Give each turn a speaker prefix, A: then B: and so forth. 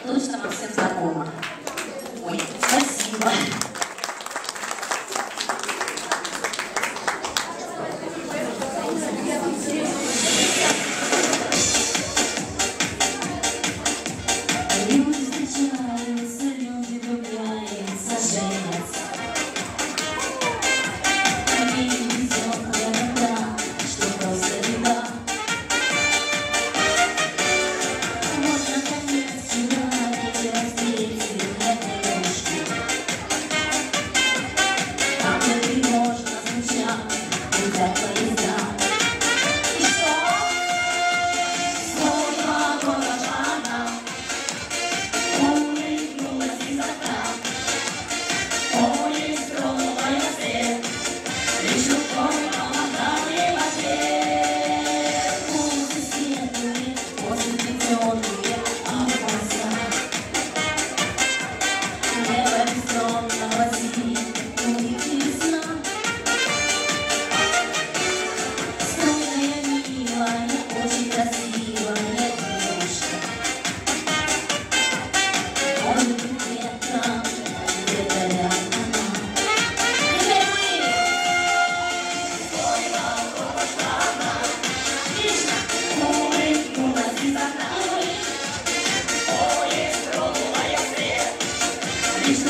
A: точно вам всем знакома. Ой, спасибо. Люди встречаются, люди влюбляются, женятся. Мне не везет иногда, что просто беда. Вот наконец вчера вечером встретил я девушку. Там тревожно звучат, летят поезда. И что? Снова город она. Улыбнулась из окна. Поезд тронула я свет. Лишь рукой помогал ей в ответ. Улицы светлые, воздухи теплые, а глаза небо бездонного синит, улыбки весна. Стройная, милая, очень красивая девушка. Может быть, где-то рядом она. Теперь мы! Улыбнулась из окна. Поезд тронула я свет. Лишь